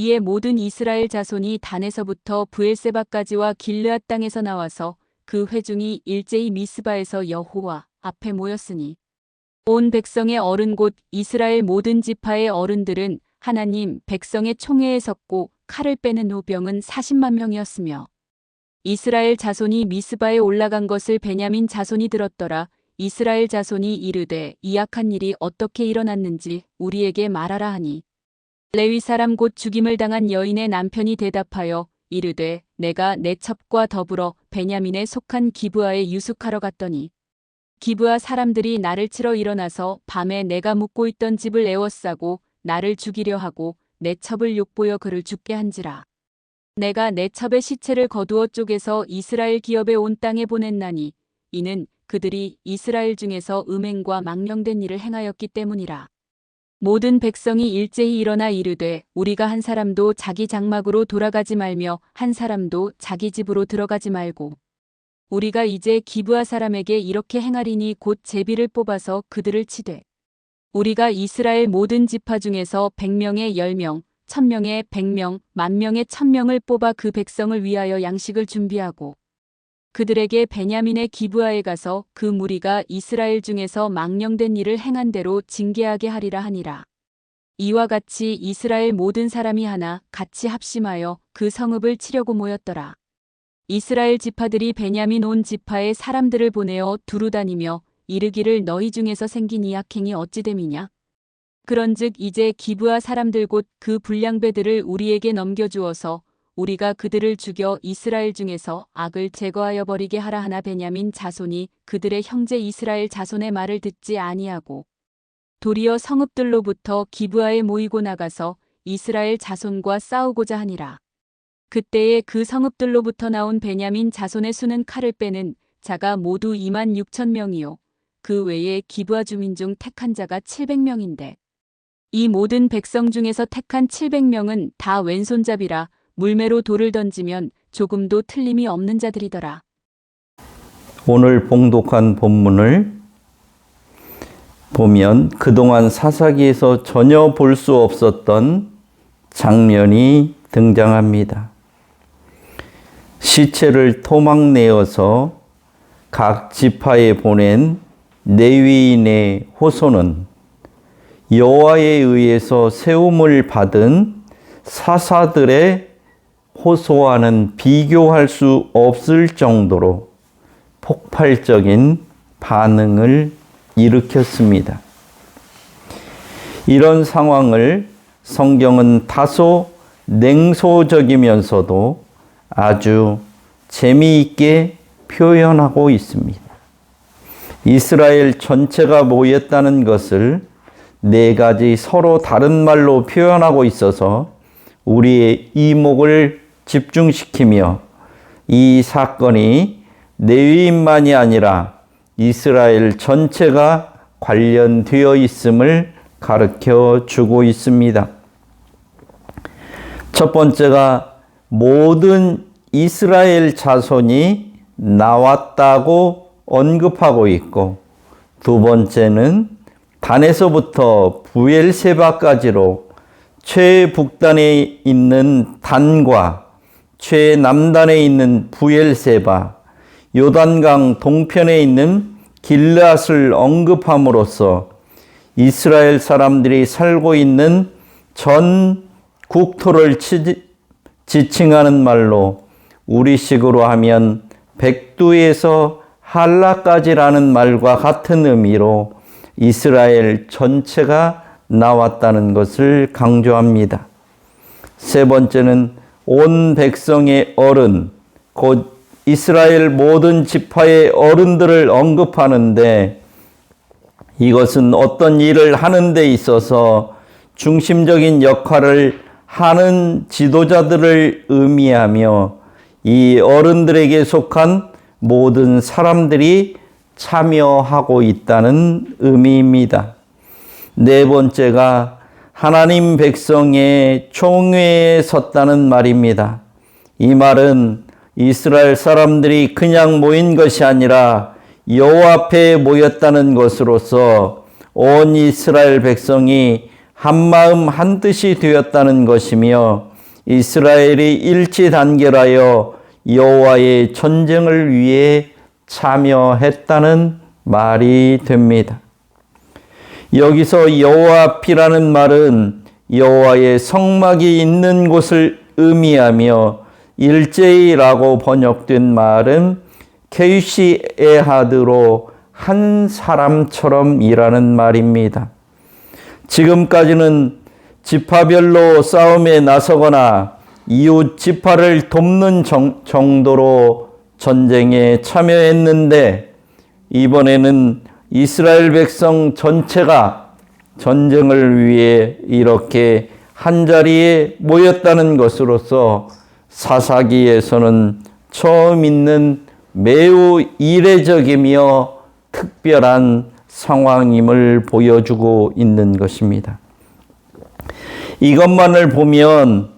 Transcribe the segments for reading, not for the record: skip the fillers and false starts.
이에 모든 이스라엘 자손이 단에서부터 브엘세바까지와 길르앗 땅에서 나와서 그 회중이 일제히 미스바에서 여호와 앞에 모였으니 온 백성의 어른 곧 이스라엘 모든 지파의 어른들은 하나님 백성의 총회에 섰고 칼을 빼는 노병은 40만 명이었으며 이스라엘 자손이 미스바에 올라간 것을 베냐민 자손이 들었더라. 이스라엘 자손이 이르되 이 악한 일이 어떻게 일어났는지 우리에게 말하라 하니 레위 사람 곧 죽임을 당한 여인의 남편이 대답하여 이르되 내가 내 첩과 더불어 베냐민에 속한 기브아에 유숙하러 갔더니 기브아 사람들이 나를 치러 일어나서 밤에 내가 묵고 있던 집을 에워싸고 나를 죽이려 하고 내 첩을 욕보여 그를 죽게 한지라. 내가 내 첩의 시체를 거두어 쪼개서 이스라엘 기업에 온 땅에 보냈나니 이는 그들이 이스라엘 중에서 음행과 망령된 일을 행하였기 때문이라. 모든 백성이 일제히 일어나 이르되 우리가 한 사람도 자기 장막으로 돌아가지 말며 한 사람도 자기 집으로 들어가지 말고 우리가 이제 기브아 사람에게 이렇게 행하리니 곧 제비를 뽑아서 그들을 치되 우리가 이스라엘 모든 지파 중에서 100명에 10명, 1000명에 100명, 10,000명에 1000명을 뽑아 그 백성을 위하여 양식을 준비하고 그들에게 베냐민의 기브아에 가서 그 무리가 이스라엘 중에서 망령된 일을 행한 대로 징계하게 하리라 하니라. 이와 같이 이스라엘 모든 사람이 하나 같이 합심하여 그 성읍을 치려고 모였더라. 이스라엘 지파들이 베냐민 온 지파의 사람들을 보내어 두루 다니며 이르기를 너희 중에서 생긴 이 악행이 어찌 됨이냐? 그런즉 이제 기브아 사람들 곧 그 불량배들을 우리에게 넘겨주어서 우리가 그들을 죽여 이스라엘 중에서 악을 제거하여 버리게 하라 하나 베냐민 자손이 그들의 형제 이스라엘 자손의 말을 듣지 아니하고 도리어 성읍들로부터 기브아에 모이고 나가서 이스라엘 자손과 싸우고자 하니라. 그때에 그 성읍들로부터 나온 베냐민 자손의 수는 칼을 빼는 자가 모두 26,000명이요 그 외에 기브아 주민 중 택한 자가 700명인데 이 모든 백성 중에서 택한 700명은 다 왼손잡이라 물매로 돌을 던지면 조금도 틀림이 없는 자들이더라. 오늘 봉독한 본문을 보면 그동안 사사기에서 전혀 볼 수 없었던 장면이 등장합니다. 시체를 토막내어서 각 지파에 보낸 레위인의 호소는 여호와에 의해서 세움을 받은 사사들의 호소와는 비교할 수 없을 정도로 폭발적인 반응을 일으켰습니다. 이런 상황을 성경은 다소 냉소적이면서도 아주 재미있게 표현하고 있습니다. 이스라엘 전체가 모였다는 것을 네 가지 서로 다른 말로 표현하고 있어서 우리의 이목을 집중시키며 이 사건이 레위인만이 아니라 이스라엘 전체가 관련되어 있음을 가르쳐 주고 있습니다. 첫 번째가 모든 이스라엘 자손이 나왔다고 언급하고 있고 두 번째는 단에서부터 브엘세바까지로 최북단에 있는 단과 최남단에 있는 브엘세바, 요단강 동편에 있는 길르앗을 언급함으로써 이스라엘 사람들이 살고 있는 전 국토를 지칭하는 말로 우리식으로 하면 백두에서 할라까지라는 말과 같은 의미로 이스라엘 전체가 나왔다는 것을 강조합니다. 세 번째는 온 백성의 어른, 곧 이스라엘 모든 지파의 어른들을 언급하는데 이것은 어떤 일을 하는 데 있어서 중심적인 역할을 하는 지도자들을 의미하며 이 어른들에게 속한 모든 사람들이 참여하고 있다는 의미입니다. 네 번째가 하나님 백성의 총회에 섰다는 말입니다. 이 말은 이스라엘 사람들이 그냥 모인 것이 아니라 여호와 앞에 모였다는 것으로서 온 이스라엘 백성이 한마음 한뜻이 되었다는 것이며 이스라엘이 일치단결하여 여호와의 전쟁을 위해 참여했다는 말이 됩니다. 여기서 여호와 앞이라는 말은 여호와의 성막이 있는 곳을 의미하며 일제히라고 번역된 말은 케이시 에하드로 한 사람처럼 일하는 말입니다. 지금까지는 지파별로 싸움에 나서거나 이웃 지파를 돕는 정도로 전쟁에 참여했는데 이번에는 이스라엘 백성 전체가 전쟁을 위해 이렇게 한자리에 모였다는 것으로서 사사기에서는 처음 있는 매우 이례적이며 특별한 상황임을 보여주고 있는 것입니다. 이것만을 보면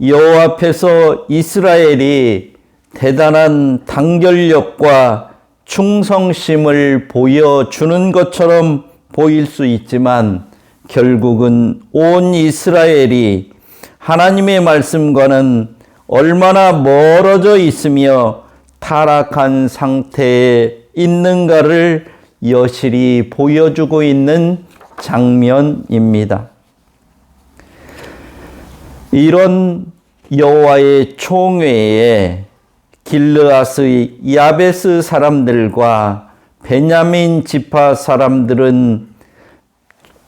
여호와 앞에서 이스라엘이 대단한 단결력과 충성심을 보여주는 것처럼 보일 수 있지만 결국은 온 이스라엘이 하나님의 말씀과는 얼마나 멀어져 있으며 타락한 상태에 있는가를 여실히 보여주고 있는 장면입니다. 이런 여호와의 총회에 길르앗의 야베스 사람들과 베냐민 지파 사람들은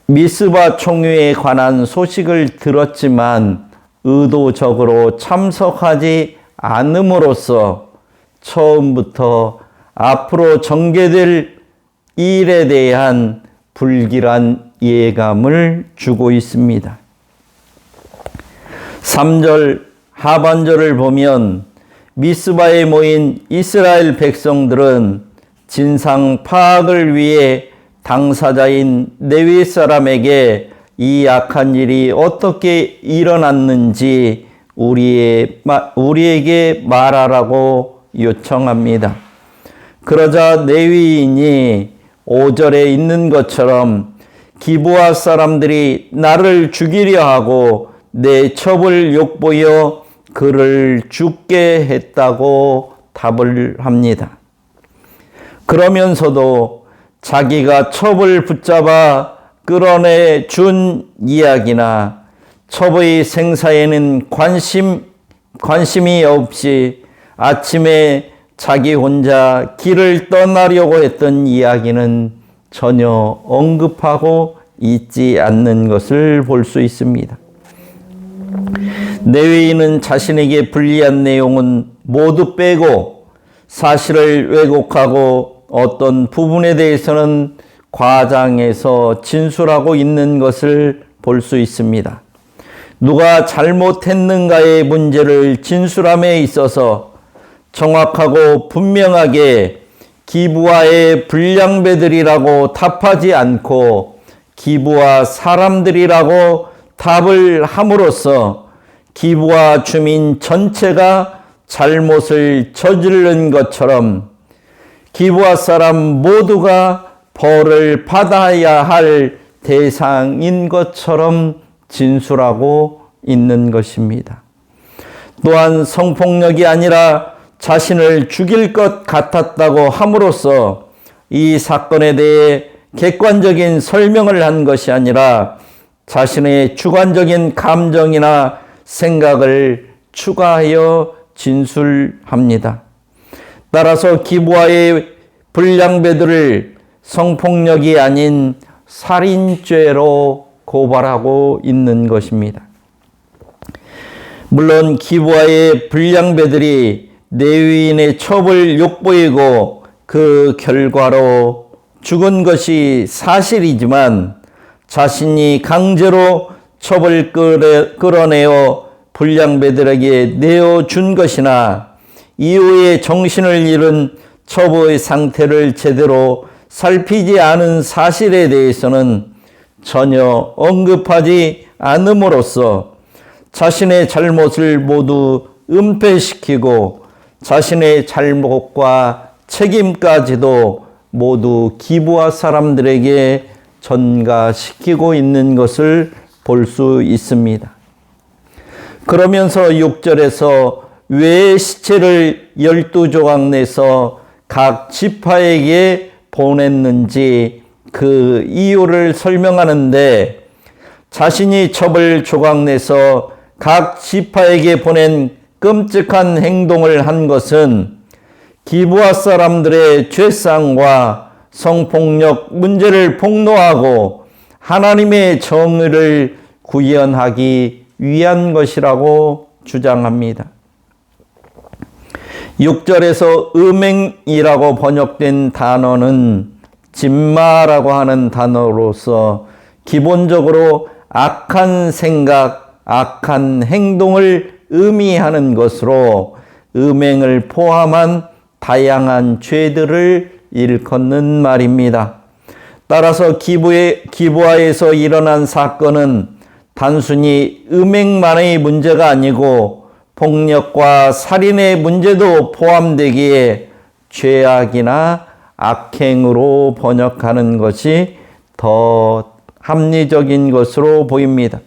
미스바 총회에 관한 소식을 들었지만 의도적으로 참석하지 않음으로써 처음부터 앞으로 전개될 일에 대한 불길한 예감을 주고 있습니다. 3절 하반절을 보면 미스바에 모인 이스라엘 백성들은 진상 파악을 위해 당사자인 레위 사람에게 이 악한 일이 어떻게 일어났는지 우리에게 말하라고 요청합니다. 그러자 레위인이 5절에 있는 것처럼 기브아 사람들이 나를 죽이려 하고 내 첩을 욕보여 그를 죽게 했다고 답을 합니다. 그러면서도 자기가 첩을 붙잡아 끌어내 준 이야기나 첩의 생사에는 관심이 없이 아침에 자기 혼자 길을 떠나려고 했던 이야기는 전혀 언급하고 있지 않는 것을 볼 수 있습니다. 레위인은 자신에게 불리한 내용은 모두 빼고 사실을 왜곡하고 어떤 부분에 대해서는 과장해서 진술하고 있는 것을 볼 수 있습니다. 누가 잘못했는가의 문제를 진술함에 있어서 정확하고 분명하게 기브아의 불량배들이라고 답하지 않고 기브아 사람들이라고 답을 함으로써 기브아 주민 전체가 잘못을 저지른 것처럼 기브아 사람 모두가 벌을 받아야 할 대상인 것처럼 진술하고 있는 것입니다. 또한 성폭력이 아니라 자신을 죽일 것 같았다고 함으로써 이 사건에 대해 객관적인 설명을 한 것이 아니라 자신의 주관적인 감정이나 생각을 추가하여 진술합니다. 따라서 기브아의 불량배들을 성폭력이 아닌 살인죄로 고발하고 있는 것입니다. 물론 기브아의 불량배들이 레위인의 첩을 욕보이고 그 결과로 죽은 것이 사실이지만 자신이 강제로 첩을 끌어내어 불량배들에게 내어준 것이나 이후에 정신을 잃은 첩의 상태를 제대로 살피지 않은 사실에 대해서는 전혀 언급하지 않음으로써 자신의 잘못을 모두 은폐시키고 자신의 잘못과 책임까지도 모두 기브아 사람들에게 전가시키고 있는 것을 볼 수 있습니다. 그러면서 6절에서 왜 시체를 12조각 내서 각 지파에게 보냈는지 그 이유를 설명하는데, 자신이 첩을 조각 내서 각 지파에게 보낸 끔찍한 행동을 한 것은 기브아 사람들의 죄상과 성폭력 문제를 폭로하고 하나님의 정의를 구현하기 위한 것이라고 주장합니다. 6절에서 음행이라고 번역된 단어는 진마라고 하는 단어로서 기본적으로 악한 생각, 악한 행동을 의미하는 것으로 음행을 포함한 다양한 죄들을 일컫는 말입니다. 따라서 기브아에서 일어난 사건은 단순히 음행만의 문제가 아니고 폭력과 살인의 문제도 포함되기에 죄악이나 악행으로 번역하는 것이 더 합리적인 것으로 보입니다.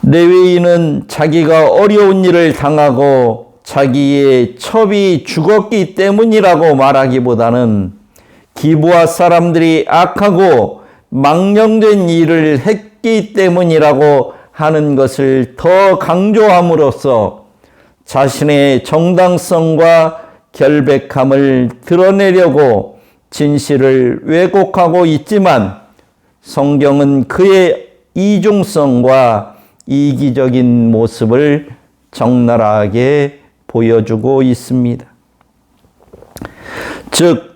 레위인은 자기가 어려운 일을 당하고 자기의 첩이 죽었기 때문이라고 말하기보다는 기브아 사람들이 악하고 망령된 일을 했기 때문이라고 하는 것을 더 강조함으로써 자신의 정당성과 결백함을 드러내려고 진실을 왜곡하고 있지만, 성경은 그의 이중성과 이기적인 모습을 적나라하게 보여주고 있습니다. 즉,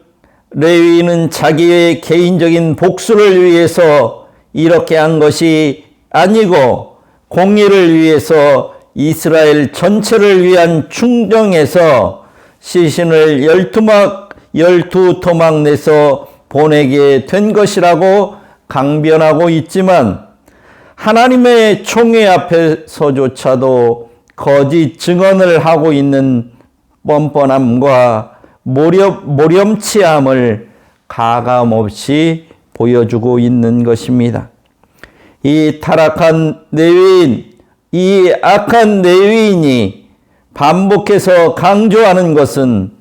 레위인은 자기의 개인적인 복수를 위해서 이렇게 한 것이 아니고 공의를 위해서 이스라엘 전체를 위한 충정에서 시신을 12토막 내서 보내게 된 것이라고 강변하고 있지만, 하나님의 총회 앞에서조차도 거짓 증언을 하고 있는 뻔뻔함과 모렴치함을 가감없이 보여주고 있는 것입니다. 이 타락한 레위인, 이 악한 레위인이 반복해서 강조하는 것은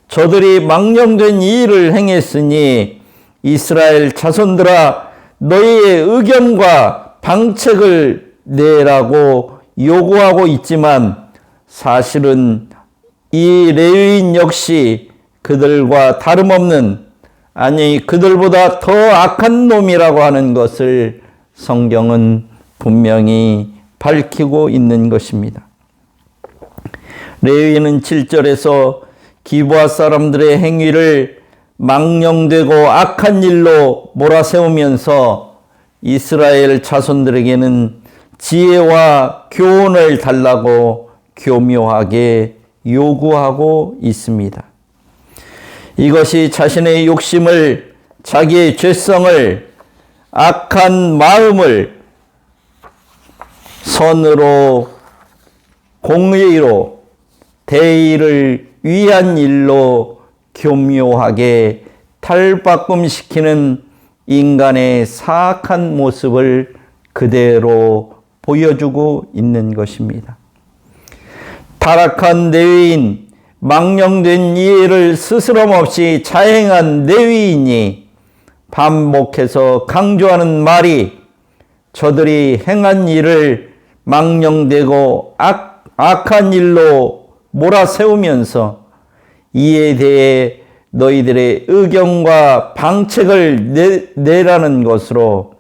저들이 망령된 이 일을 행했으니 이스라엘 자손들아 너희의 의견과 방책을 내라고 요구하고 있지만, 사실은 이 레위인 역시 그들과 다름없는, 아니 그들보다 더 악한 놈이라고 하는 것을 성경은 분명히 밝히고 있는 것입니다. 레위인은 7절에서 기브아 사람들의 행위를 망령되고 악한 일로 몰아세우면서 이스라엘 자손들에게는 지혜와 교훈을 달라고 교묘하게 요구하고 있습니다. 이것이 자신의 욕심을, 자기의 죄성을, 악한 마음을 선으로, 공의로, 대의를 위한 일로 교묘하게 탈바꿈시키는 인간의 사악한 모습을 그대로 보여주고 있는 것입니다. 타락한 레위인, 망령된 이해를 스스럼없이 자행한 레위인이 반복해서 강조하는 말이 저들이 행한 일을 망령되고 악한 일로 몰아세우면서 이에 대해 너희들의 의견과 방책을 내라는 것으로,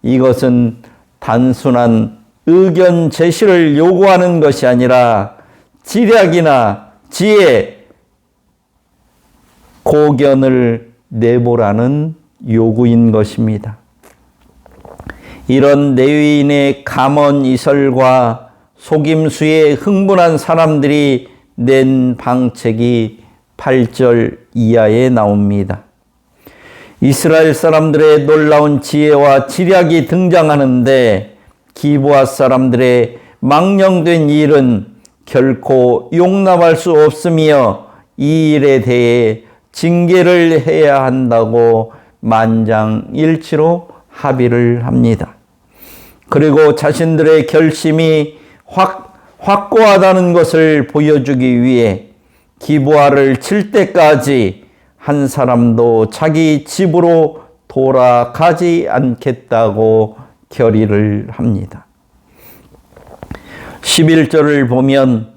이것은 단순한 의견 제시를 요구하는 것이 아니라 지략이나 지혜, 고견을 내보라는 요구인 것입니다. 이런 레위인의 감언이설과 속임수에 흥분한 사람들이 낸 방책이 8절 이하에 나옵니다. 이스라엘 사람들의 놀라운 지혜와 지략이 등장하는데, 기브아 사람들의 망령된 일은 결코 용납할 수 없으며 이 일에 대해 징계를 해야 한다고 만장일치로 합의를 합니다. 그리고 자신들의 결심이 확고하다는 것을 보여주기 위해 기부화를 칠 때까지 한 사람도 자기 집으로 돌아가지 않겠다고 결의를 합니다. 11절을 보면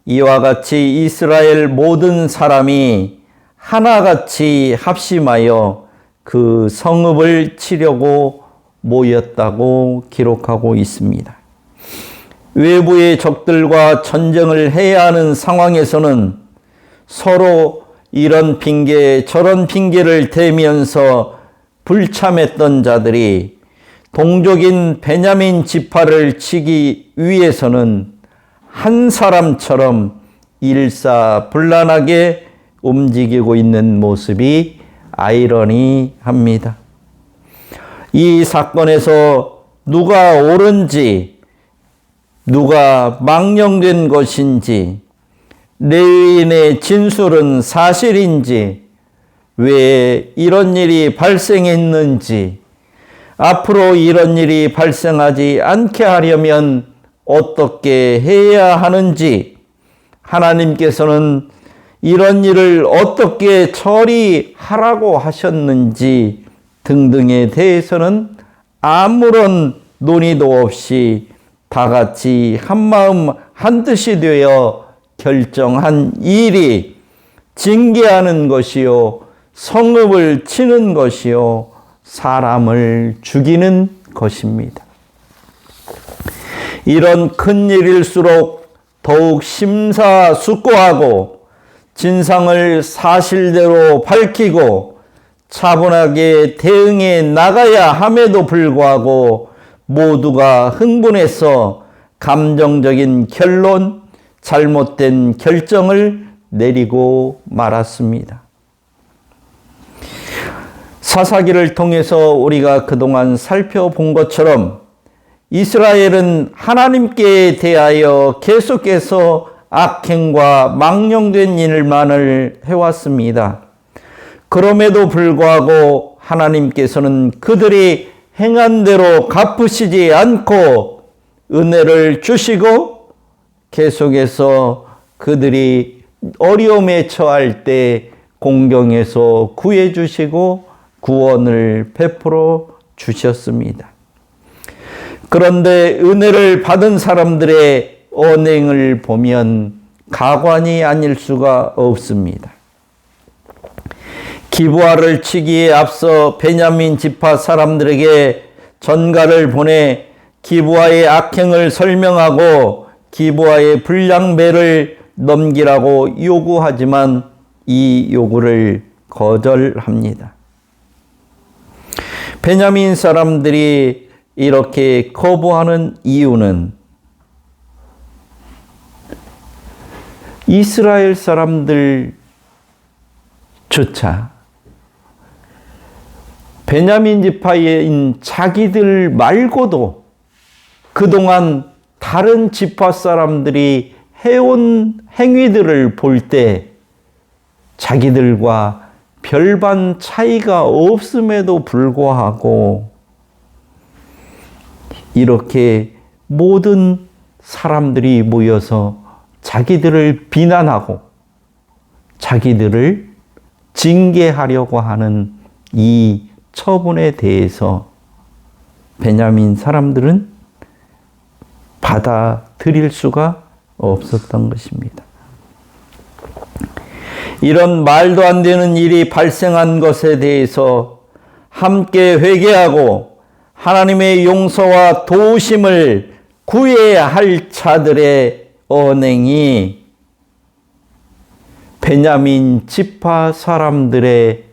이와 같이 이스라엘 모든 사람이 하나같이 합심하여 그 성읍을 치려고 모였다고 기록하고 있습니다. 외부의 적들과 전쟁을 해야 하는 상황에서는 서로 이런 핑계 저런 핑계를 대면서 불참했던 자들이 동족인 베냐민 지파를 치기 위해서는 한 사람처럼 일사불란하게 움직이고 있는 모습이 아이러니합니다. 이 사건에서 누가 옳은지, 누가 망령된 것인지, 레위인의 진술은 사실인지, 왜 이런 일이 발생했는지, 앞으로 이런 일이 발생하지 않게 하려면 어떻게 해야 하는지, 하나님께서는 이런 일을 어떻게 처리하라고 하셨는지 등등에 대해서는 아무런 논의도 없이 다 같이 한마음 한뜻이 되어 결정한 일이 징계하는 것이요, 성읍을 치는 것이요, 사람을 죽이는 것입니다. 이런 큰 일일수록 더욱 심사숙고하고 진상을 사실대로 밝히고 차분하게 대응해 나가야 함에도 불구하고 모두가 흥분해서 감정적인 결론, 잘못된 결정을 내리고 말았습니다. 사사기를 통해서 우리가 그동안 살펴본 것처럼 이스라엘은 하나님께 대하여 계속해서 악행과 망령된 일만을 해왔습니다. 그럼에도 불구하고 하나님께서는 그들이 행한 대로 갚으시지 않고 은혜를 주시고 계속해서 그들이 어려움에 처할 때 공경에서 구해 주시고 구원을 베풀어 주셨습니다. 그런데 은혜를 받은 사람들의 언행을 보면 가관이 아닐 수가 없습니다. 기부화를 치기에 앞서 베냐민 지파 사람들에게 전가를 보내 기부화의 악행을 설명하고 기부화의 분량배를 넘기라고 요구하지만 이 요구를 거절합니다. 베냐민 사람들이 이렇게 거부하는 이유는 이스라엘 사람들조차 베냐민 지파인 자기들 말고도 그동안 다른 지파 사람들이 해온 행위들을 볼 때 자기들과 별반 차이가 없음에도 불구하고 이렇게 모든 사람들이 모여서 자기들을 비난하고 자기들을 징계하려고 하는 이 처분에 대해서 베냐민 사람들은 받아들일 수가 없었던 것입니다. 이런 말도 안 되는 일이 발생한 것에 대해서 함께 회개하고 하나님의 용서와 도우심을 구해야 할 자들의 언행이 베냐민 지파 사람들의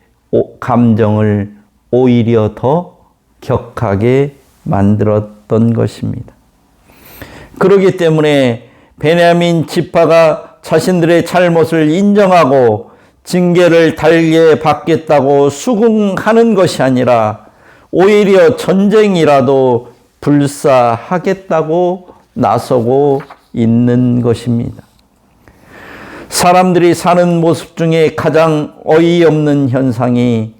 감정을 오히려 더 격하게 만들었던 것입니다. 그렇기 때문에 베냐민 지파가 자신들의 잘못을 인정하고 징계를 달게 받겠다고 수긍하는 것이 아니라 오히려 전쟁이라도 불사하겠다고 나서고 있는 것입니다. 사람들이 사는 모습 중에 가장 어이없는 현상이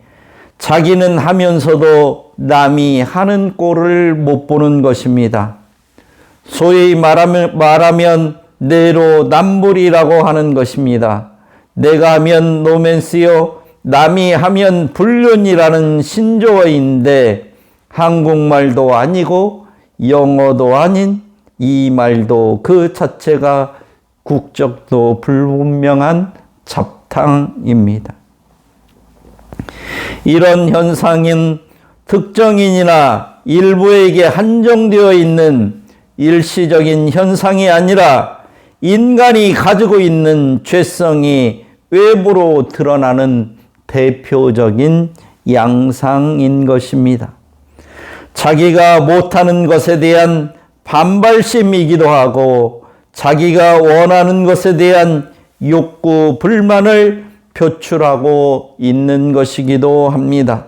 자기는 하면서도 남이 하는 꼴을 못 보는 것입니다. 소위 말하면 내로남불이라고 하는 것입니다. 내가 하면 로맨스요, 남이 하면 불륜이라는 신조어인데 한국말도 아니고 영어도 아닌 이 말도 그 자체가 국적도 불분명한 잡탕입니다. 이런 현상은 특정인이나 일부에게 한정되어 있는 일시적인 현상이 아니라 인간이 가지고 있는 죄성이 외부로 드러나는 대표적인 양상인 것입니다. 자기가 못하는 것에 대한 반발심이기도 하고 자기가 원하는 것에 대한 욕구, 불만을 표출하고 있는 것이기도 합니다.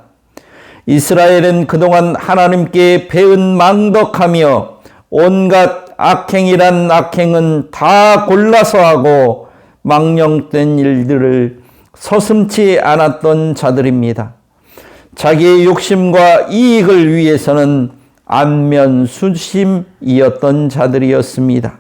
이스라엘은 그동안 하나님께 배은망덕하며 온갖 악행이란 악행은 다 골라서 하고 망령된 일들을 서슴지 않았던 자들입니다. 자기의 욕심과 이익을 위해서는 안면수심이었던 자들이었습니다.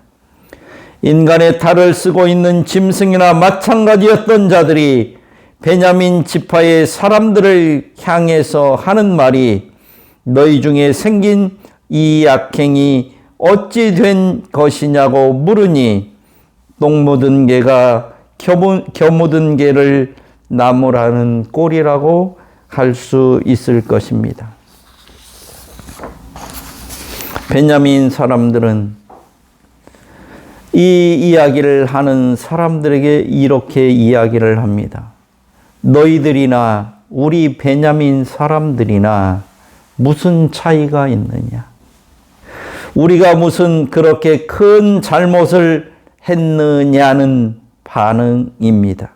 인간의 탈을 쓰고 있는 짐승이나 마찬가지였던 자들이 베냐민 지파의 사람들을 향해서 하는 말이 너희 중에 생긴 이 악행이 어찌 된 것이냐고 물으니 똥 묻은 개가 겨 묻은 개를 나무라는 꼴이라고 할 수 있을 것입니다. 베냐민 사람들은 이 이야기를 하는 사람들에게 이렇게 이야기를 합니다. 너희들이나 우리 베냐민 사람들이나 무슨 차이가 있느냐? 우리가 무슨 그렇게 큰 잘못을 했느냐는 반응입니다.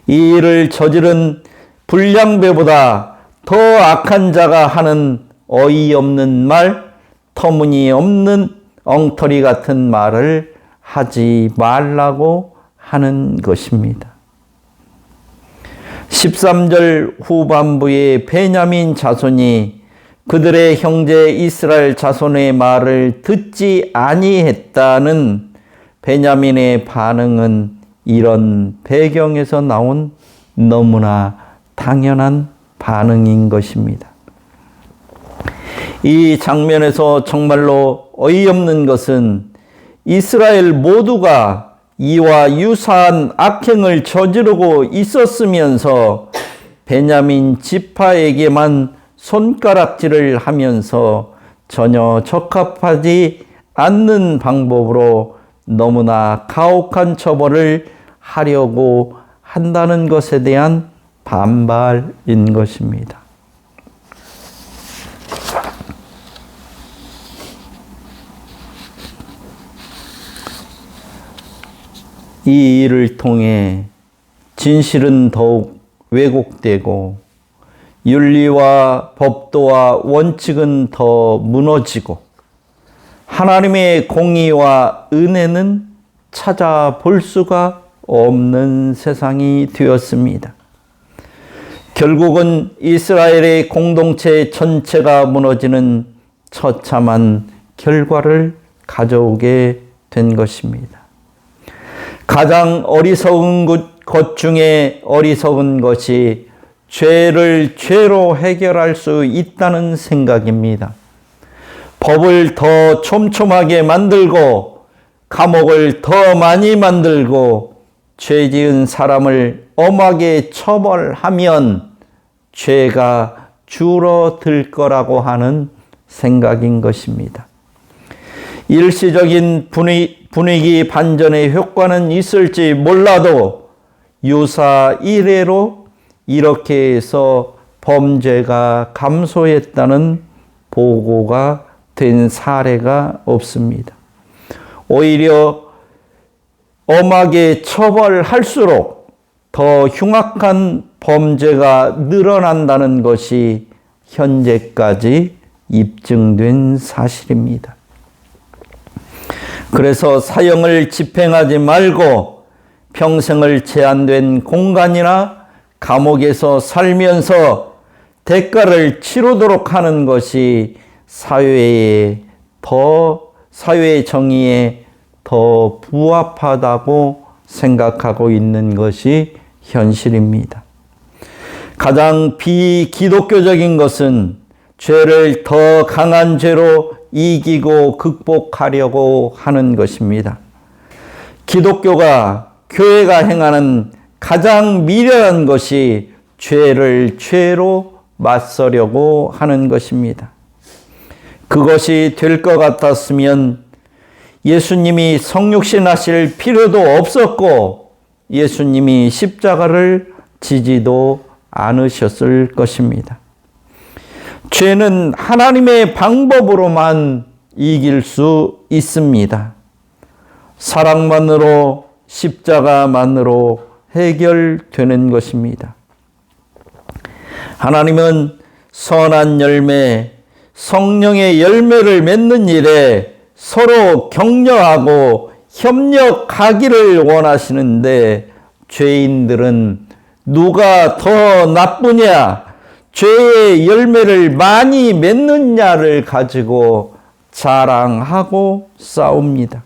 이 일을 저지른 불량배보다 더 악한 자가 하는 어이없는 말, 터무니없는 엉터리 같은 말을 하지 말라고 하는 것입니다. 13절 후반부에 베냐민 자손이 그들의 형제 이스라엘 자손의 말을 듣지 아니했다는 베냐민의 반응은 이런 배경에서 나온 너무나 당연한 반응인 것입니다. 이 장면에서 정말로 어이없는 것은 이스라엘 모두가 이와 유사한 악행을 저지르고 있었으면서 베냐민 지파에게만 손가락질을 하면서 전혀 적합하지 않는 방법으로 너무나 가혹한 처벌을 하려고 한다는 것에 대한 반발인 것입니다. 이 일을 통해 진실은 더욱 왜곡되고 윤리와 법도와 원칙은 더 무너지고 하나님의 공의와 은혜는 찾아볼 수가 없는 세상이 되었습니다. 결국은 이스라엘의 공동체 전체가 무너지는 처참한 결과를 가져오게 된 것입니다. 가장 어리석은 것 중에 어리석은 것이 죄를 죄로 해결할 수 있다는 생각입니다. 법을 더 촘촘하게 만들고 감옥을 더 많이 만들고 죄 지은 사람을 엄하게 처벌하면 죄가 줄어들 거라고 하는 생각인 것입니다. 일시적인 분위기 반전의 효과는 있을지 몰라도 유사 이래로 이렇게 해서 범죄가 감소했다는 보고가 된 사례가 없습니다. 오히려 엄하게 처벌할수록 더 흉악한 범죄가 늘어난다는 것이 현재까지 입증된 사실입니다. 그래서 사형을 집행하지 말고 평생을 제한된 공간이나 감옥에서 살면서 대가를 치르도록 하는 것이 사회의 정의에 더 부합하다고 생각하고 있는 것이 현실입니다. 가장 비기독교적인 것은 죄를 더 강한 죄로 이기고 극복하려고 하는 것입니다. 기독교가, 교회가 행하는 가장 미련한 것이 죄를 죄로 맞서려고 하는 것입니다. 그것이 될 것 같았으면 예수님이 성육신 하실 필요도 없었고 예수님이 십자가를 지지도 않으셨을 것입니다. 죄는 하나님의 방법으로만 이길 수 있습니다. 사랑만으로, 십자가만으로 해결되는 것입니다. 하나님은 선한 열매, 성령의 열매를 맺는 일에 서로 격려하고 협력하기를 원하시는데 죄인들은 누가 더 나쁘냐, 죄의 열매를 많이 맺느냐를 가지고 자랑하고 싸웁니다.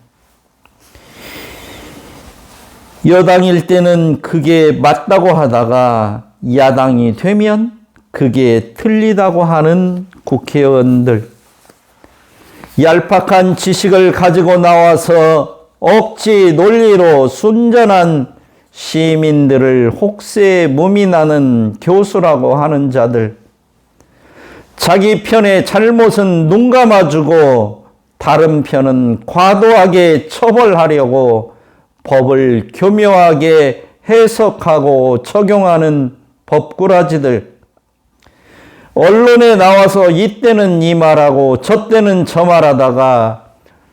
여당일 때는 그게 맞다고 하다가 야당이 되면 그게 틀리다고 하는 국회의원들, 얄팍한 지식을 가지고 나와서 억지 논리로 순전한 시민들을 혹세 무민하는 교수라고 하는 자들, 자기 편의 잘못은 눈 감아주고 다른 편은 과도하게 처벌하려고 법을 교묘하게 해석하고 적용하는 법꾸라지들, 언론에 나와서 이때는 이 말하고 저때는 저 말하다가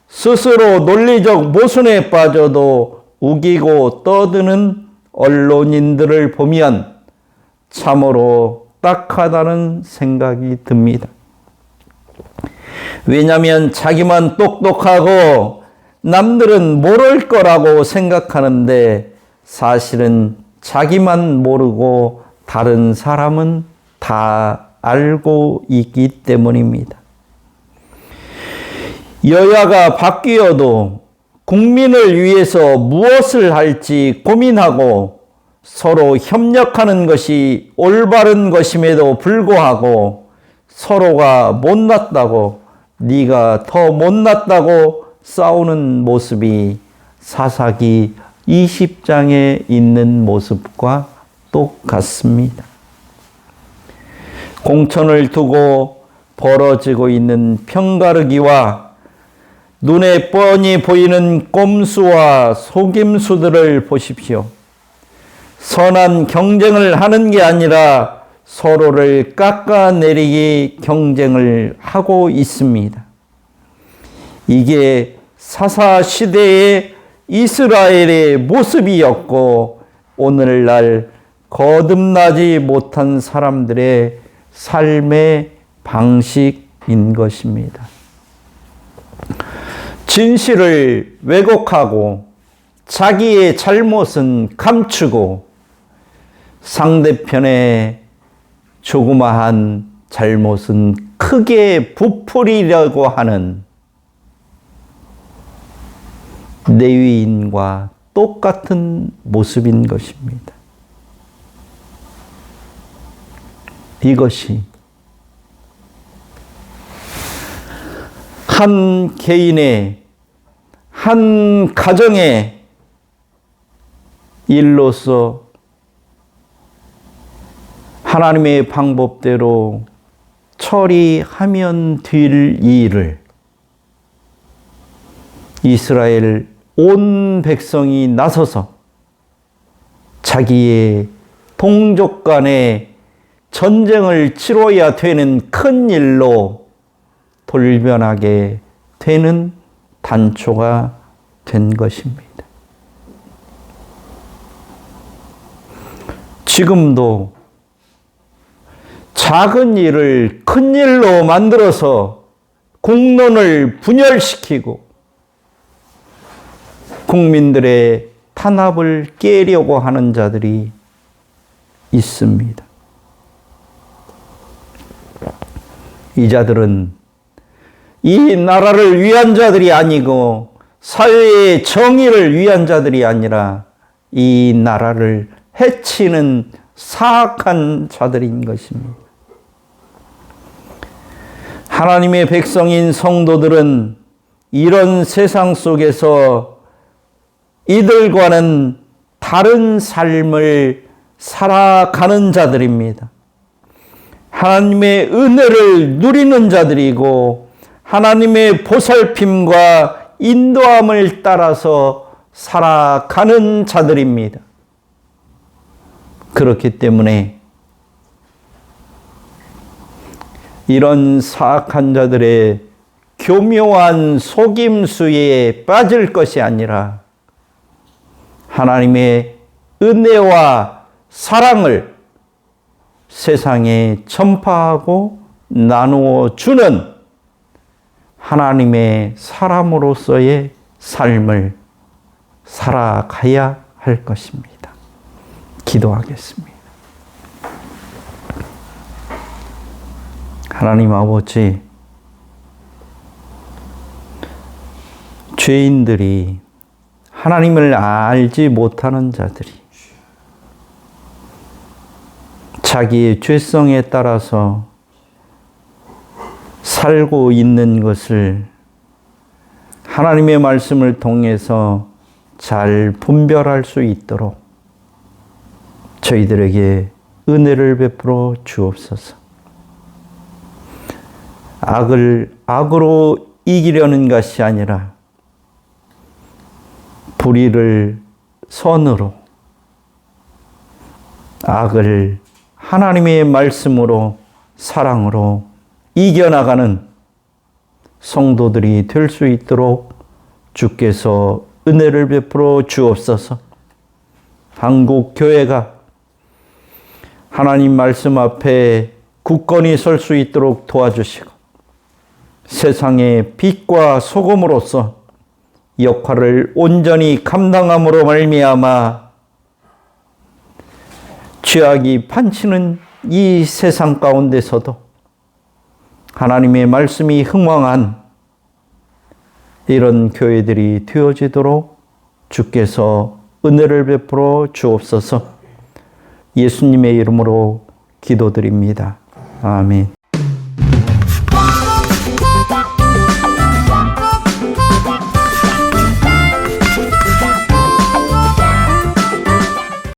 스스로 논리적 모순에 빠져도 우기고 떠드는 언론인들을 보면 참으로 딱하다는 생각이 듭니다. 왜냐하면 자기만 똑똑하고 남들은 모를 거라고 생각하는데 사실은 자기만 모르고 다른 사람은 다 알고 있기 때문입니다. 여야가 바뀌어도 국민을 위해서 무엇을 할지 고민하고 서로 협력하는 것이 올바른 것임에도 불구하고 서로가 못났다고, 네가 더 못났다고 싸우는 모습이 사사기 20장에 있는 모습과 똑같습니다. 공천을 두고 벌어지고 있는 편가르기와 눈에 뻔히 보이는 꼼수와 속임수들을 보십시오. 선한 경쟁을 하는 게 아니라 서로를 깎아내리기 경쟁을 하고 있습니다. 이게 사사시대의 이스라엘의 모습이었고 오늘날 거듭나지 못한 사람들의 삶의 방식인 것입니다. 진실을 왜곡하고 자기의 잘못은 감추고 상대편의 조그마한 잘못은 크게 부풀리려고 하는 레위인과 똑같은 모습인 것입니다. 이것이 한 개인의, 한 가정의 일로서 하나님의 방법대로 처리하면 될 일을 이스라엘 온 백성이 나서서 자기의 동족 간의 전쟁을 치러야 되는 큰 일로 돌변하게 되는 단초가 된 것입니다. 지금도 작은 일을 큰 일로 만들어서 국론을 분열시키고 국민들의 탄압을 깨려고 하는 자들이 있습니다. 이 자들은 이 나라를 위한 자들이 아니고 사회의 정의를 위한 자들이 아니라 이 나라를 해치는 사악한 자들인 것입니다. 하나님의 백성인 성도들은 이런 세상 속에서 이들과는 다른 삶을 살아가는 자들입니다. 하나님의 은혜를 누리는 자들이고 하나님의 보살핌과 인도함을 따라서 살아가는 자들입니다. 그렇기 때문에 이런 사악한 자들의 교묘한 속임수에 빠질 것이 아니라 하나님의 은혜와 사랑을 세상에 전파하고 나누어 주는 하나님의 사람으로서의 삶을 살아가야 할 것입니다. 기도하겠습니다. 하나님 아버지, 죄인들이 하나님을 알지 못하는 자들이 자기의 죄성에 따라서 살고 있는 것을 하나님의 말씀을 통해서 잘 분별할 수 있도록 저희들에게 은혜를 베풀어 주옵소서. 악을 악으로 이기려는 것이 아니라 불의를 선으로, 악을 하나님의 말씀으로, 사랑으로 이겨나가는 성도들이 될 수 있도록 주께서 은혜를 베풀어 주옵소서. 한국 교회가 하나님 말씀 앞에 굳건히 설 수 있도록 도와주시고 세상의 빛과 소금으로서 역할을 온전히 감당함으로 말미암아 죄악이 판치는 이 세상 가운데서도 하나님의 말씀이 흥왕한 이런 교회들이 되어지도록 주께서 은혜를 베풀어 주옵소서. 예수님의 이름으로 기도드립니다. 아멘.